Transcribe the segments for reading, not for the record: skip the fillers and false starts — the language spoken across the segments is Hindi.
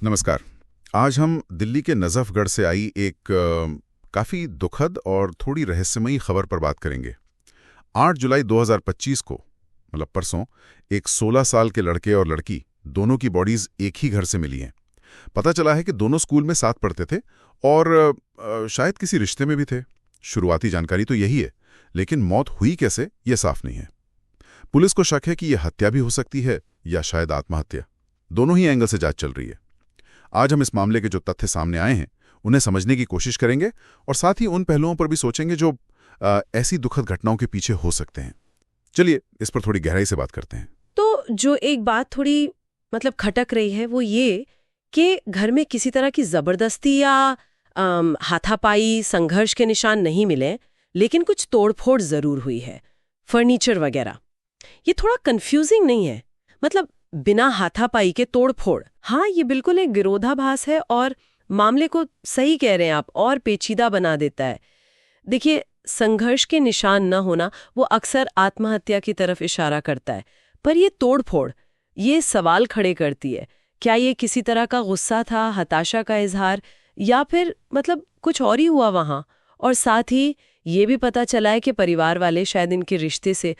नमस्कार। आज हम दिल्ली के नजफगढ़ से आई एक काफ़ी दुखद और थोड़ी रहस्यमयी खबर पर बात करेंगे। 8 जुलाई 2025 को मतलब परसों एक 16 साल के लड़के और लड़की दोनों की बॉडीज एक ही घर से मिली हैं। पता चला है कि दोनों स्कूल में साथ पढ़ते थे और शायद किसी रिश्ते में भी थे। शुरुआती जानकारी तो यही है, लेकिन मौत हुई कैसे ये साफ नहीं है। पुलिस को शक है कि यह हत्या भी हो सकती है या शायद आत्महत्या। दोनों ही एंगल से जांच चल रही है। आज हम इस मामले के जो तथ्य सामने आए हैं उन्हें समझने की कोशिश करेंगे और साथ ही उन पहलुओं पर भी सोचेंगे जो ऐसी दुखद घटनाओं के पीछे हो सकते हैं। चलिए इस पर थोड़ी गहराई से बात करते हैं। तो जो एक बात थोड़ी खटक रही है वो ये कि घर में किसी तरह की जबरदस्ती या हाथापाई संघर्ष के निशान नहीं मिले, लेकिन कुछ तोड़फोड़ जरूर हुई है, फर्नीचर वगैरह। ये थोड़ा कंफ्यूजिंग नहीं है? बिना हाथापाई के तोड़फोड़, हाँ ये बिल्कुल एक विरोधाभास है और मामले को सही कह रहे हैं आप, और पेचीदा बना देता है। देखिए, संघर्ष के निशान न होना वो अक्सर आत्महत्या की तरफ इशारा करता है, पर ये तोड़फोड़ ये सवाल खड़े करती है। क्या ये किसी तरह का गुस्सा था, हताशा का इजहार, या फिर कुछ और ही हुआ वहां? और साथ ही ये भी पता चला है कि परिवार वाले शायद इनके रिश्ते से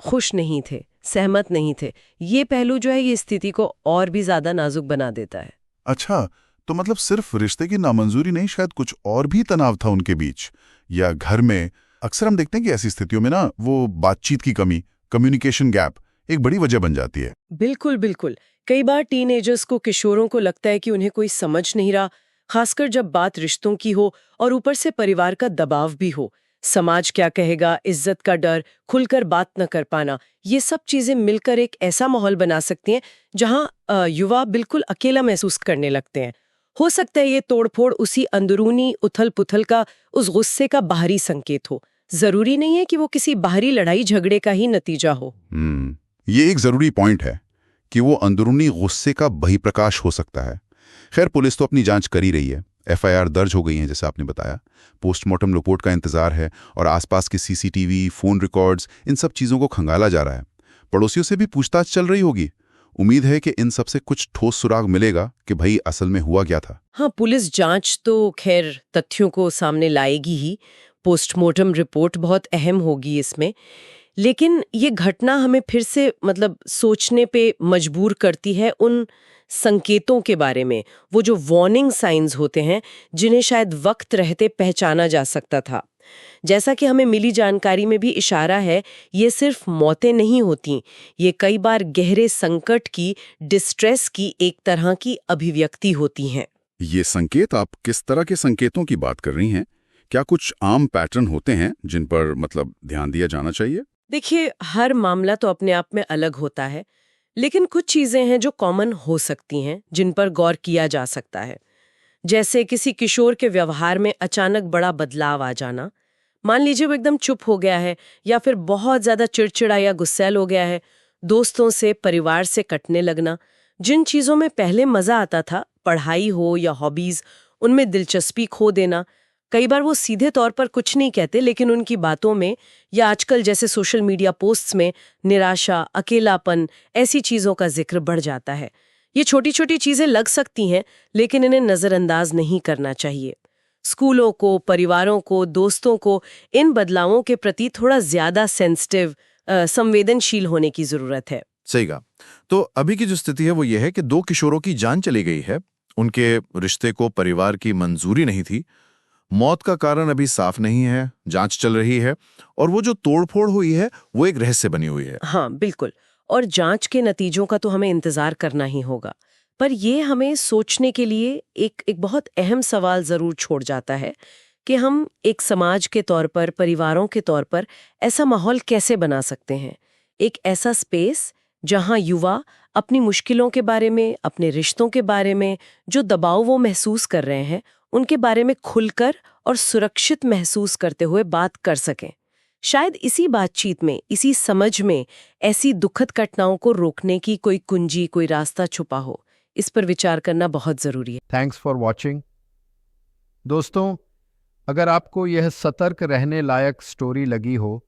खुश नहीं थे, सहमत नहीं थे। ये पहलू जो है ये स्थिति को और भी ज्यादा नाजुक बना देता है। अच्छा, तो सिर्फ रिश्ते की नामंजूरी नहीं, शायद कुछ और भी तनाव था उनके बीच या घर में। अक्सर हम देखते हैं कि ऐसी स्थितियों में वो बातचीत की कमी, कम्युनिकेशन गैप एक बड़ी वजह बन जाती है। बिल्कुल बिल्कुल। कई बार टीनेजर्स को, किशोरों को लगता है कि उन्हें कोई समझ नहीं रहा, खासकर जब बात रिश्तों की हो और ऊपर से परिवार का दबाव भी हो। समाज क्या कहेगा, इज्जत का डर, खुलकर बात न कर पाना, ये सब चीजें मिलकर एक ऐसा माहौल बना सकती हैं जहां युवा बिल्कुल अकेला महसूस करने लगते हैं। हो सकता है ये तोड़फोड़ उसी अंदरूनी उथल-पुथल का, उस गुस्से का बाहरी संकेत हो। जरूरी नहीं है कि वो किसी बाहरी लड़ाई झगड़े का ही नतीजा हो। ये एक जरूरी पॉइंट है कि वो अंदरूनी गुस्से का बहिप्रकाश हो सकता है। खैर, पुलिस तो अपनी जांच कर ही रही है। एफआईआर दर्ज हो गई है, जैसे आपने बताया। पोस्टमार्टम रिपोर्ट का इंतजार है और आसपास के सीसीटीवी, फोन रिकॉर्ड्स, इन सब चीजों को खंगाला जा रहा है। पड़ोसियों से भी पूछताछ चल रही होगी। उम्मीद है कि इन सब से कुछ ठोस सुराग मिलेगा कि भाई असल में हुआ क्या था। हाँ, पुलिस जांच तो खैर तथ्यों को सामने लाएगी ही। पोस्टमार्टम रिपोर्ट बहुत अहम होगी इसमें। लेकिन ये घटना हमें फिर से सोचने पे मजबूर करती है उन संकेतों के बारे में, वो जो वार्निंग साइंस होते हैं जिन्हें शायद वक्त रहते पहचाना जा सकता था। जैसा कि हमें मिली जानकारी में भी इशारा है, ये सिर्फ मौतें नहीं होती, ये कई बार गहरे संकट की, डिस्ट्रेस की एक तरह की अभिव्यक्ति होती हैं। ये संकेत, आप किस तरह के संकेतों की बात कर रही हैं? क्या कुछ आम पैटर्न होते हैं जिन पर ध्यान दिया जाना चाहिए? देखिए, हर मामला तो अपने आप में अलग होता है, लेकिन कुछ चीजें हैं जो कॉमन हो सकती हैं, जिन पर गौर किया जा सकता है। जैसे किसी किशोर के व्यवहार में अचानक बड़ा बदलाव आ जाना। मान लीजिए वो एकदम चुप हो गया है, या फिर बहुत ज्यादा चिड़चिड़ा या गुस्सैल हो गया है। दोस्तों से, परिवार से कटने लगना। जिन चीजों में पहले मजा आता था, पढ़ाई हो या हॉबीज, उनमें दिलचस्पी खो देना। कई बार वो सीधे तौर पर कुछ नहीं कहते, लेकिन उनकी बातों में या आजकल जैसे सोशल मीडिया पोस्ट्स में निराशा, अकेलापन, ऐसी चीजों का जिक्र बढ़ जाता है। ये छोटी छोटी चीजें लग सकती हैं, लेकिन इन्हें नजरअंदाज नहीं करना चाहिए। स्कूलों को, परिवारों को, दोस्तों को इन बदलावों के प्रति थोड़ा ज्यादा सेंसिटिव, संवेदनशील होने की जरूरत है। सही कहा। तो अभी की जो स्थिति है वो ये है कि 2 किशोरों की जान चली गई है। उनके रिश्ते को परिवार की मंजूरी नहीं थी। मौत का कारण अभी साफ नहीं है, जांच चल रही है, और वो जो तोड़फोड़ हुई है वो एक रहस्य बनी हुई है। हाँ बिल्कुल, और जांच के नतीजों का तो हमें इंतजार करना ही होगा। पर ये हमें सोचने के लिए एक बहुत अहम सवाल जरूर छोड़ जाता है कि हम एक समाज के तौर पर, परिवारों के तौर पर ऐसा माहौल कैसे बना सकते हैं, एक ऐसा स्पेस जहां युवा अपनी मुश्किलों के बारे में, अपने रिश्तों के बारे में, जो दबाव वो महसूस कर रहे हैं, उनके बारे में खुलकर और सुरक्षित महसूस करते हुए बात कर सकें। शायद इसी बातचीत में, इसी समझ में ऐसी दुखद घटनाओं को रोकने की कोई कुंजी, कोई रास्ता छुपा हो। इस पर विचार करना बहुत जरूरी है। Thanks for watching. दोस्तों, अगर आपको यह सतर्क रहने लायक स्टोरी लगी हो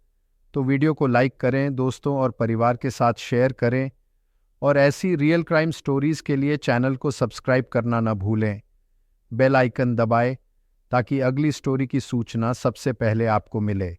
तो वीडियो को लाइक करें, दोस्तों और परिवार के साथ शेयर करें और ऐसी रियल क्राइम स्टोरीज के लिए चैनल को सब्सक्राइब करना ना भूलें। बेल आइकन दबाएं ताकि अगली स्टोरी की सूचना सबसे पहले आपको मिले।